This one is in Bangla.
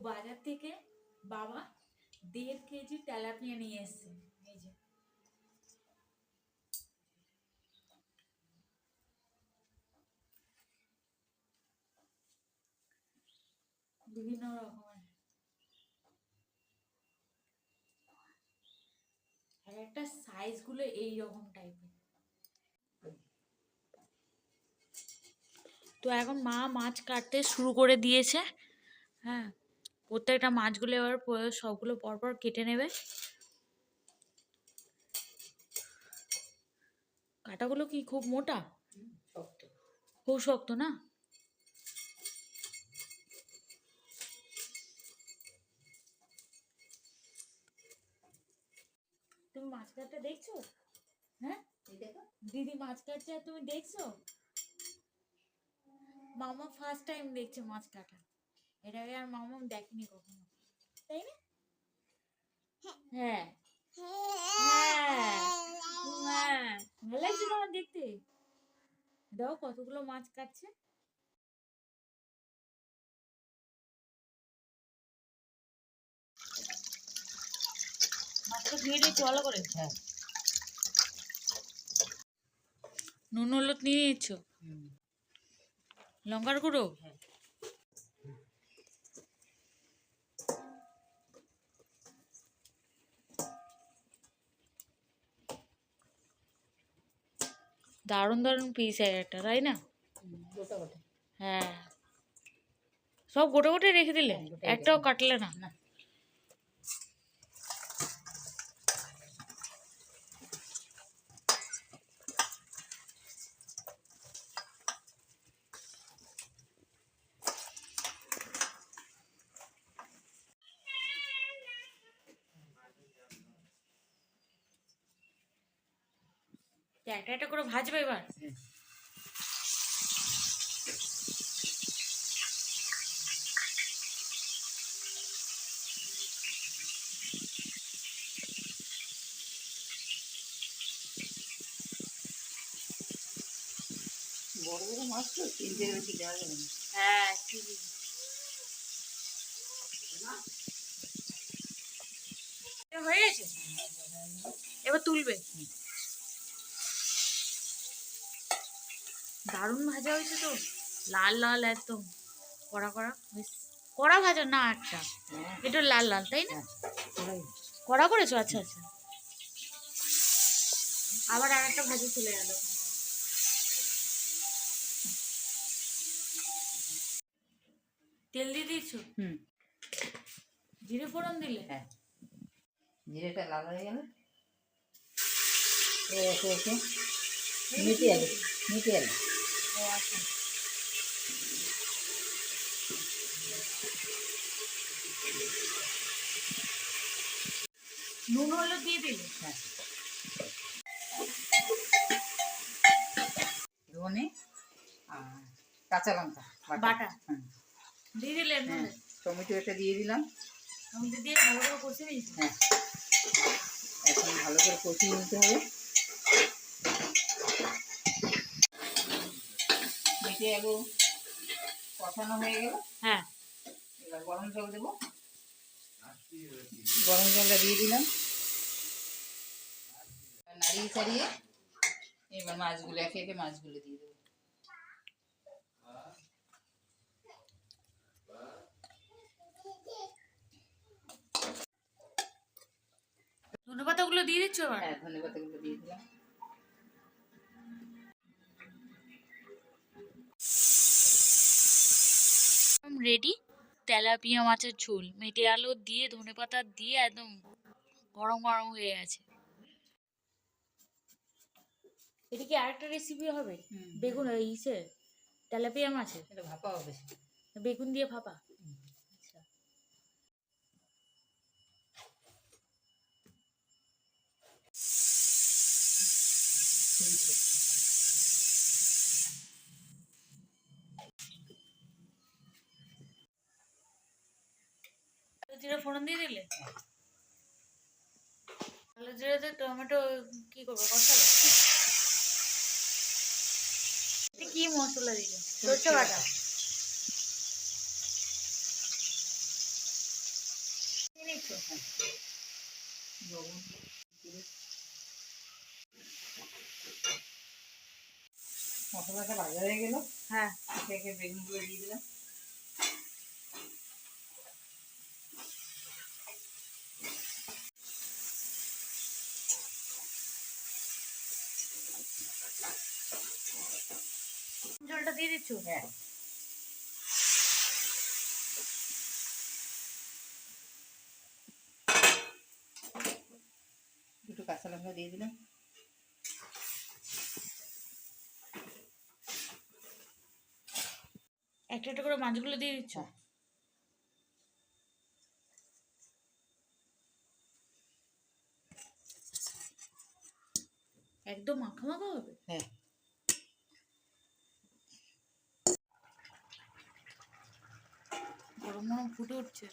বাজার থেকে বাবা 1.5 কেজি তেলাপিয়া নিয়ে এসছে। এই যে বিভিন্ন রকমের, আর একটা সাইজ গুলো এইরকম টাইপের। তো এখন মা মাছ কাটতে শুরু করে দিয়েছে। হ্যাঁ, প্রত্যেকটা মাছগুলো এবার সবগুলো পরপর কেটে নেবে। কাটাগুলো কি খুব মোটা? শক্ত, খুব শক্ত না? তুমি মাছ কাটতে দেখছো? হ্যাঁ, দিদি মাছ কাটছে আর তুমি দেখছো? মামা ফার্স্ট টাইম দেখছে মাছ কাটা, এর আগে আর মামা দেখেনি কখনো, তাই না? হ্যাঁ হ্যাঁ হ্যাঁ, ভালো লাগছে তোমার দেখতে? দাও কতগুলো মাছ কাটছে। মাছটা ধুয়ে দিয়েছি ভালো করে। হ্যাঁ, নুন হলুদ নিয়ে নিচ্ছ, লঙ্কার গুঁড়ো, দারুণ দারুণ পিস একটা, তাই না? গোটা গোটা। হ্যাঁ, সব গোটে গোটে রেখে দিলে, একটাও কাটলে না? না, একটা একটা করে ভাজবে এবার। বড় বড় মাছ তো 3-টের বেশি দেওয়া যাবে না। হ্যাঁ ঠিকই। হয়ে গেছে, এবার তুলবে। দারুণ ভাজা হয়েছে তো, লাল লাল একদম কড়া কড়া, বেশ কড়া ভাজা না, একটা একটু লাল লাল, তাই না? কড়া করেছো? আচ্ছা আচ্ছা, আবার আর একটা ভাজি চলে গেল। তেল দিয়ে দিয়েছো? জিরে ফোড়ন দিলে? হ্যাঁ, জিরেটা লাল হয়ে গেলে একে একে মিটিয়ে এলো, মিটিয়ে এলো। ও আচ্ছা, নুন হলুদ দিয়ে দিলে? হ্যাঁ, ধনে আর কাঁচা লঙ্কা বাটা হ্যাঁ, দিয়ে দিলে? হ্যাঁ, টমেটো এটা দিয়ে দিলাম। টমেটো দিয়ে ভালো করে কষে নিয়েছি। হ্যাঁ, এখন ভালো করে কষিয়ে নিতে হবে। মিটে এলো, কষানো হয়ে গেল। হ্যাঁ, এবার গরম জল দেবো। গরম জলটা দিয়ে দিলাম, নাড়িয়ে চাড়িয়ে এবার মাছগুলো একে একে মাছগুলো দিয়ে দেবো। ধনেপাতা গুলো দিয়ে দিচ্ছ এবার? হ্যাঁ, ধনেপাতাগুলো দিয়ে দিলাম। রেডি তেলাপিয়া মাছের ঝোল, মেটে আলু দিয়ে ধনেপাতা দিয়ে একদম গরম গরম হয়ে গেছে। এটা কি আরেকটা রেসিপি হবে? বেগুন ইসে তেলাপিয়া মাছের এটা ভাপা হবে, বেগুন দিয়ে ভাপা? আচ্ছা, জিরে ফোড়ন দিয়ে দিলে? কালো জিরেতে টমেটো কি করবো, কষাবে? কি মশলা দিলে? সরষে বাটা? হ্যাঁ লবণ মশলাটা ভাজা হয়ে গেল। হ্যাঁ একে বেগুনগুলো দিয়ে দিলাম। জলটা দিয়ে দিচ্ছ? হ্যাঁ দুটো কাঁচা লঙ্কা দিয়ে দিলাম। একটা একটা করে মাছগুলো দিয়ে দিচ্ছ? হ্যাঁ একদম মাখা মাখা হবে? হ্যাঁ গরম গরম ফুটে উঠছে।